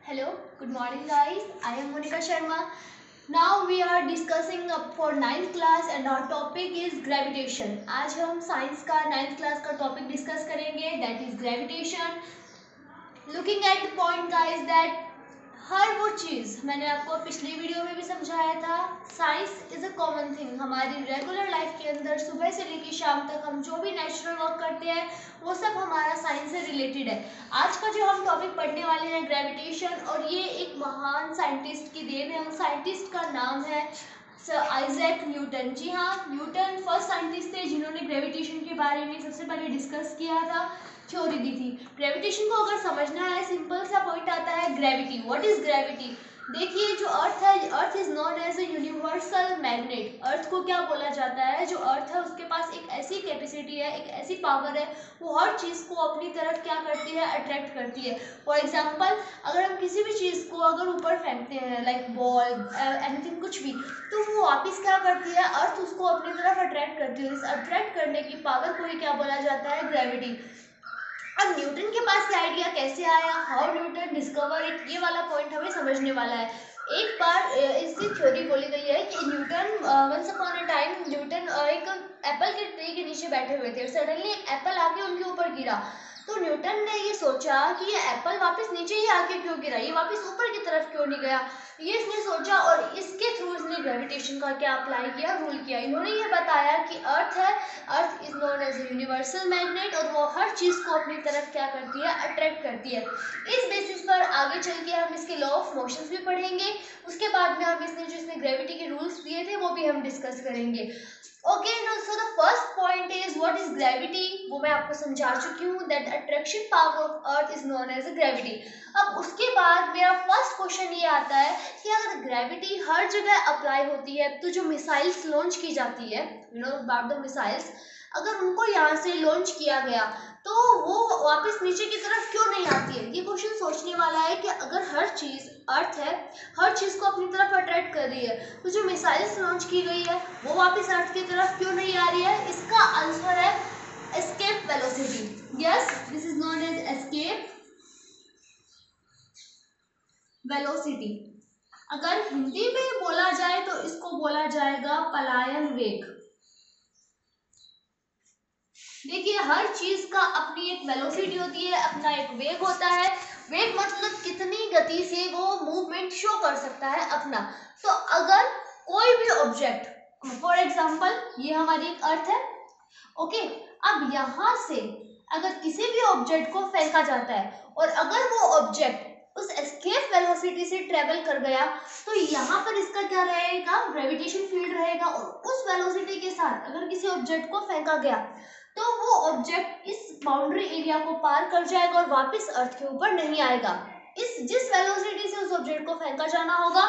Hello, good morning guys. I am Monica Sharma. Now we are discussing for 9th class and our topic is gravitation. आज हम science का 9th class का topic discuss करेंगे, that is gravitation. Looking at the point guys that हर वो चीज़ मैंने आपको पिछली video में भी समझाया था, science is a common thing. हमारी रेगुलर लाइफ के अंदर सुबह से लेकर शाम तक हम जो भी नेचुरल वर्क करते हैं वो सब हमारा साइंस से रिलेटेड है. आज का जो हम टॉपिक पढ़ने वाले हैं ग्रेविटेशन, और ये एक महान साइंटिस्ट की देन है. उन साइंटिस्ट का नाम है सर आइजैक न्यूटन. जी हाँ, न्यूटन फर्स्ट साइंटिस्ट थे जिन्होंने ग्रेविटेशन के बारे में सबसे पहले डिस्कस किया था, थ्योरी दी थी. ग्रेविटेशन को अगर समझना है, सिंपल सा पॉइंट आता है ग्रेविटी. What is gravity? देखिए, जो अर्थ है, earth is known as a universal magnet. Earth को क्या बोला जाता है? जो अर्थ है उसके पास एक ऐसी कैपेसिटी है, एक ऐसी पावर है, वो हर चीज़ को अपनी तरफ क्या करती है? अट्रैक्ट करती है. फॉर एग्जाम्पल, अगर हम किसी भी चीज़ को अगर ऊपर फेंकते हैं, लाइक बॉल, एनीथिंग, कुछ भी, तो वो वापस क्या करती है? अर्थ उसको अपनी तरफ अट्रैक्ट करती है. इस अट्रैक्ट करने की पावर को ही क्या बोला जाता है? ग्रेविटी. अब न्यूटन के पास ये आइडिया कैसे आया? How Newton discover it? ये वाला पॉइंट हमें समझने वाला है. एक बार इसकी थ्योरी बोली गई है कि Newton once upon a time Newton एक एप्पल के ट्री के नीचे बैठे हुए थे. सडनली एक एप्पल आके उनके ऊपर गिरा. तो न्यूटन ने ये सोचा कि ये एप्पल वापस नीचे ही आके क्यों गिरा, ये वापस ऊपर की तरफ क्यों नहीं गया. ये इसने सोचा और इसके थ्रू इसने ग्रेविटेशन का क्या अप्लाई किया, रूल किया. इन्होंने ये बताया कि अर्थ है, earth is known as universal magnet, और वो हर चीज़ को अपनी तरफ क्या करती है? अट्रैक्ट करती है. इस बेसिस पर आगे चल के हम इसके लॉ ऑफ मोशंस भी पढ़ेंगे. उसके बाद में हम इसने ग्रेविटी के रूल्स दिए थे वो भी हम डिस्कस करेंगे. Okay, so the first point is what is gravity. वो मैं आपको समझा चुकी हूँ, that attraction power of earth is known as gravity. अब उसके बाद मेरा फर्स्ट क्वेश्चन ये आता है कि अगर ग्रेविटी हर जगह अप्लाई होती है तो जो मिसाइल्स लॉन्च की जाती है, you know about the missiles, अगर उनको यहाँ से लॉन्च किया गया तो वो वापस नीचे की तरफ क्यों नहीं आती है? ये क्वेश्चन सोचने वाला है कि अगर हर चीज़ अर्थ है, हर चीज़ को अपनी तरफ अट्रैक्ट कर रही है, तो जो मिसाइल्स लॉन्च की गई है वो वापस अर्थ की तरफ क्यों नहीं आ रही है? इसका आंसर है escape velocity. Yes, this is known as escape velocity. अगर हिंदी में बोला जाए तो इसको बोला जाएगा पलायन वेग. देखिए, हर चीज का अपनी एक वेलोसिटी होती है, अपना एक वेग होता है. वेग मतलब कितनी गति से वो मूवमेंट शो कर सकता है अपना. तो अगर कोई भी ऑब्जेक्ट, फॉर एग्जांपल ये हमारी एक अर्थ है, ओके, अब यहाँ से अगर किसी भी ऑब्जेक्ट को फेंका जाता है और अगर वो ऑब्जेक्ट उस एस्केप वेलोसिटी से ट्रेवल कर गया तो यहाँ पर इसका क्या रहेगा? ग्रेविटेशन फील्ड रहेगा. और उस वेलोसिटी के साथ अगर किसी ऑब्जेक्ट को फेंका गया तो वो ऑब्जेक्ट इस बाउंड्री एरिया को पार कर जाएगा और वापस अर्थ के ऊपर नहीं आएगा. जिस वेलोसिटी से उस ऑब्जेक्ट को फेंका जाना होगा,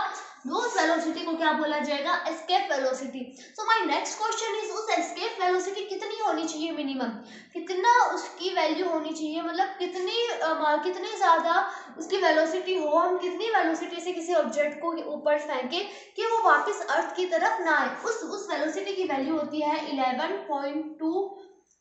उस वेलोसिटी को क्या बोला जाएगा? Escape velocity. So my next question is, उस एस्केप वेलोसिटी कितनी होनी चाहिए मिनिमम? कितना उसकी वैल्यू होनी चाहिए, मतलब कितनी ज़्यादा उसकी वेलोसिटी हो, हम कितनी वेलोसिटी से किसी ऑब्जेक्ट को ऊपर फेंके कि वो वापस अर्थ की तरफ ना आए. उस वेलोसिटी की वैल्यू होती है 11.2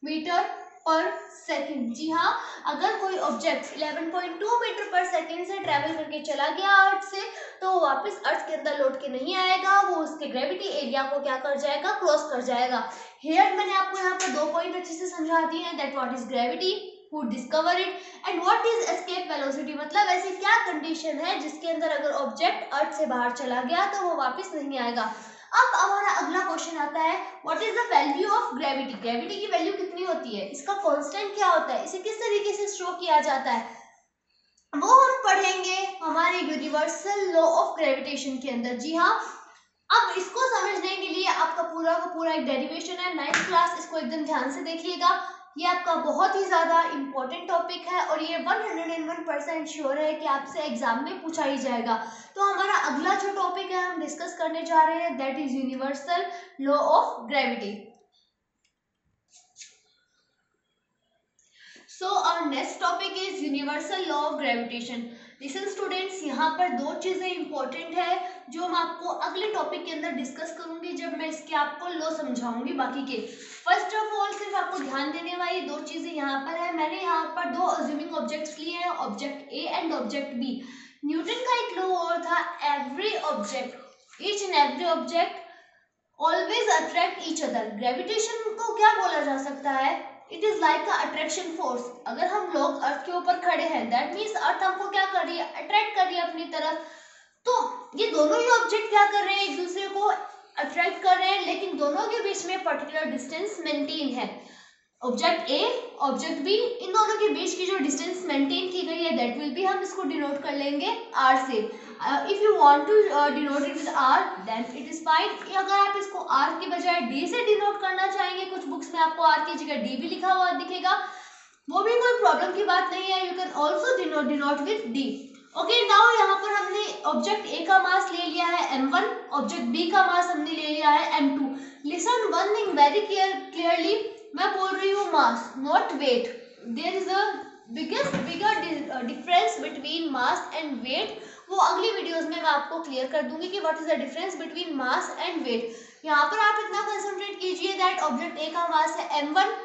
मीटर पर सेकंड. जी हाँ, अगर कोई ऑब्जेक्ट 11.2 मीटर पर सेकंड से ट्रैवल करके चला गया अर्थ से, तो वो वापस अर्थ के अंदर लौट के नहीं आएगा, वो उसके ग्रेविटी एरिया को क्या कर जाएगा? क्रॉस कर जाएगा. हियर मैंने आपको यहाँ पर दो पॉइंट अच्छे से समझा दिए हैं, that what is gravity, who discover it, and what is escape velocity. मतलब ऐसी क्या कंडीशन है जिसके अंदर अगर ऑब्जेक्ट अर्थ से बाहर चला गया तो वो वापस नहीं आएगा. अब हमारा अगला क्वेश्चन आता है, what is the value of gravity. Gravity की वैल्यू कितनी होती है, इसका कांस्टेंट क्या होता है, इसे किस तरीके से शो किया जाता है, वो हम पढ़ेंगे हमारे यूनिवर्सल लॉ ऑफ ग्रेविटेशन के अंदर. जी हाँ, अब इसको समझने के लिए आपका पूरा का पूरा एक डेरिवेशन है, 9th क्लास, इसको एकदम ध्यान से देखिएगा. ये आपका बहुत ही ज़्यादा इंपॉर्टेंट टॉपिक है और ये 101% श्योर है कि आपसे एग्जाम में पूछा ही जाएगा. तो हमारा अगला जो टॉपिक है हम डिस्कस करने जा रहे हैं, that is universal law of gravity. So our next topic is universal law of gravitation. Listen students, यहाँ पर दो चीज़ें इंपॉर्टेंट है जो मैं आपको अगले टॉपिक के अंदर डिस्कस करूंगी जब मैं इसके आपको लॉ समझाऊंगी. बाकी के फर्स्ट ऑफ ऑल सिर्फ आपको ध्यान देने वाली दो चीज़ें यहाँ पर है. मैंने यहाँ पर दो अज्यूमिंग ऑब्जेक्ट्स लिए हैं, object A and object B. Newton का एक लॉ और था, every object, each and every object always attract each other. Gravitation को क्या बोला जा सकता है? It is like a attraction force. अगर हम लोग अर्थ के ऊपर खड़े हैं, दैट मीन्स अर्थ हमको क्या कर रही है? अट्रैक्ट कर रही है अपनी तरफ। तो ये दोनों ही ऑब्जेक्ट क्या कर रहे हैं? एक दूसरे को अट्रैक्ट कर रहे हैं, लेकिन दोनों के बीच में पर्टिकुलर डिस्टेंस मेंटेन है। ऑब्जेक्ट ए, ऑब्जेक्ट बी, इन दोनों के बीच की जो डिस्टेंस मेंटेन की गई है, दैट विल बी, हम इसको डिनोट कर लेंगे आर से। If you want to denote it with R, then it is fine. अगर आप इसको आर के बजाय डी से डिनोट करना चाहेंगे, कुछ बुक्स में आपको आर की जगह डी भी लिखा हुआ दिखेगा, वो भी कोई प्रॉब्लम की बात नहीं है। You can also denote with D. Okay, now यहाँ पर हमने ऑब्जेक्ट ए का मास ले लिया है m1, ऑब्जेक्ट बी का मास हमने ले लिया है m2। Listen one thing very clearly, मैं बोल रही हूँ mass, not weight. There is a bigger difference between mass and weight. वो अगली वीडियोस में मैं आपको क्लियर कर दूंगी कि what is the difference between mass and weight. यहाँ पर आप इतना कंसंट्रेट कीजिए दैट ऑब्जेक्ट ए का मास है m1,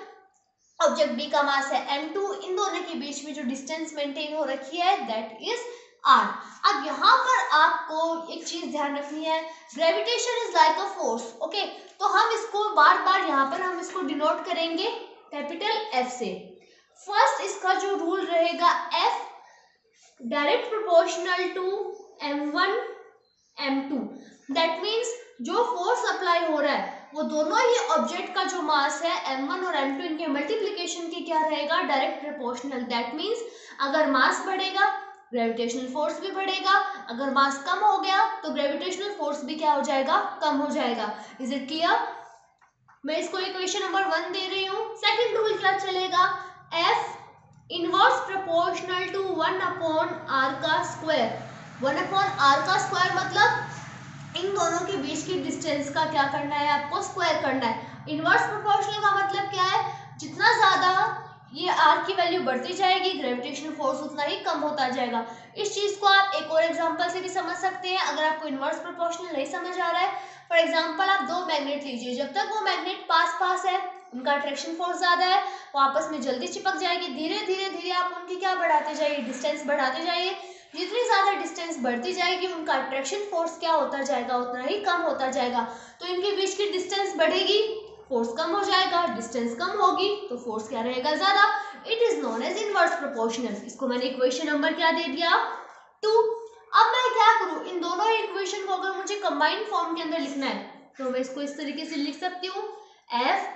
ऑब्जेक्ट बी का मास है m2, इन दोनों के बीच में जो डिस्टेंस मेंटेन हो रखी है, दैट इज r। अब यहाँ पर आपको एक चीज ध्यान रखनी है, gravitation is like a force. Okay, तो हम इसको बार बार यहाँ पर हम इसको डिनोट करेंगे कैपिटल F से। फर्स्ट इसका जो रूल रहेगा, F direct proportional to m1 m2। That means जो फोर्स अप्लाई हो रहा है वो दोनों ही ऑब्जेक्ट का जो मास है m1 और m2, इनके मल्टीप्लिकेशन की क्या रहेगा? Direct proportional. दैट मीन्स अगर मास बढ़ेगा, ग्रेविटेशनल फोर्स भी बढ़ेगा। अगर मास कम हो गया तो ग्रेविटेशनल फोर्स भी क्या हो जाएगा? कम हो जाएगा। Is it clear? मैं इसको इक्वेशन नंबर 1 दे रही हूँ। सेकंड रूल क्या चलेगा? F inverse proportional to 1/r का स्क्वायर। 1/r का स्क्वायर मतलब इन दोनों के बीच की डिस्टेंस का क्या करना है? आपको स्क्वायर करना है। इनवर्स प्रोपोर्शनल का मतलब क्या है? जितना ज्यादा ये r की वैल्यू बढ़ती जाएगी, ग्रेविटेशनल फोर्स उतना ही कम होता जाएगा। इस चीज को आप एक और एग्जांपल से भी समझ सकते हैं। अगर आपको इनवर्स प्रोपोर्शनल नहीं समझ आ रहा है, फॉर एग्जांपल आप दो मैग्नेट लीजिए, जब तक वो मैग्नेट पास पास है, उनका अट्रैक्शन फोर्स ज्यादा है, वो आपस में जल्दी चिपक जाएगी। धीरे धीरे धीरे आप उनकी क्या बढ़ाते जाइए? डिस्टेंस बढ़ाते जाइए। जितनी ज्यादा डिस्टेंस बढ़ती जाएगी, उनका अट्रैक्शन फोर्स क्या होता जाएगा? उतना ही कम होता जाएगा। तो इनके बीच की डिस्टेंस बढ़ेगी, फोर्स कम हो जाएगा। डिस्टेंस कम होगी तो फोर्स क्या रहेगा? ज्यादा। It is known as inverse proportional. इसको मैंने इक्वेशन नंबर क्या दे दिया? 2। अब मैं क्या करूं? इन दोनों इक्वेशन को अगर मुझे कंबाइंड फॉर्म के अंदर लिखना है तो मैं इसको इस तरीके से लिख सकती हूँ, F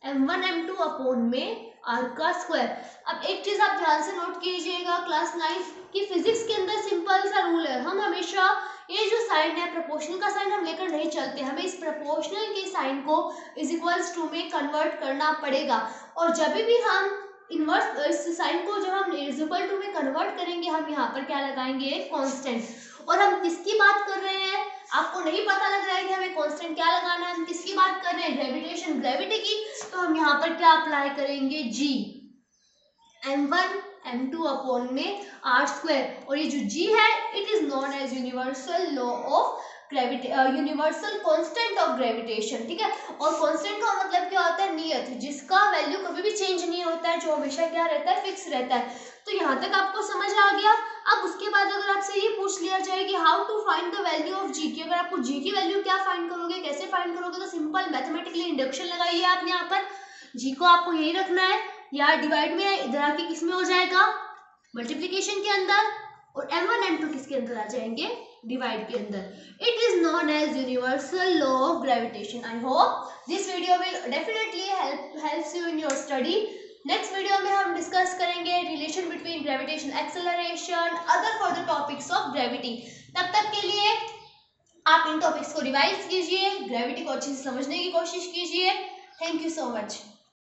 m1 m2 अपॉन में r का स्क्वायर। अब एक चीज आप ध्यान से नोट कीजिएगा क्लास 9 की फिजिक्स के अंदर सिंपल सा रूल है, हम हमेशा ये जो साइन है, प्रोपोर्शनल का साइन हम लेकर नहीं चलते, हमें इस प्रोपोर्शनल के साइन को इज इक्वल्स टू में कन्वर्ट करना पड़ेगा। और जब भी हम इनवर्स इस साइन को जब हम इज इक्वल टू में कन्वर्ट करेंगे, हम यहाँ पर क्या लगाएंगे? कांस्टेंट। और हम किसकी बात कर रहे हैं? आपको नहीं पता लग रहा है कि हमें कांस्टेंट क्या लगाना है? हम किसकी बात कर रहे हैं? ग्रेविटेशन, ग्रेविटी की। तो हम यहाँ पर क्या अप्लाई करेंगे? G m1 m2 अपॉन में r स्क्वायर। और ये जो G है, it is known as universal law of gravity, universal constant of gravitation. ठीक है, और कांस्टेंट का मतलब क्या होता है? नियत, जिसका वैल्यू कभी भी चेंज नहीं होता है, जो हमेशा क्या रहता है? फिक्स रहता है। तो यहाँ तक आपको समझ आ गया। अब उसके बाद अगर आपसे ये पूछ लिया जाए कि how to find the value of G की, अगर आपको G की वैल्यू क्या फाइंड करोगे, कैसे फाइंड करोगे, तो सिंपल मैथमेटिकली इंडक्शन लगाइए आप। यहाँ पर G को आपको यही रखना है, या डिवाइड में इधर आके किस में हो जाएगा? मल्टीप्लीकेशन के अंदर। और m1 m2 किसके अंदर आ जाएंगे? डिवाइड के अंदर। It is known as universal law of gravitation. I hope this video will definitely helps you in your study. Next video में हम डिस्कस करेंगे relation between gravitation acceleration, other further topics of gravity. तब तक के लिए आप इन topics को रिवाइज कीजिए, ग्रेविटी को अच्छे से समझने की कोशिश कीजिए। Thank you so much.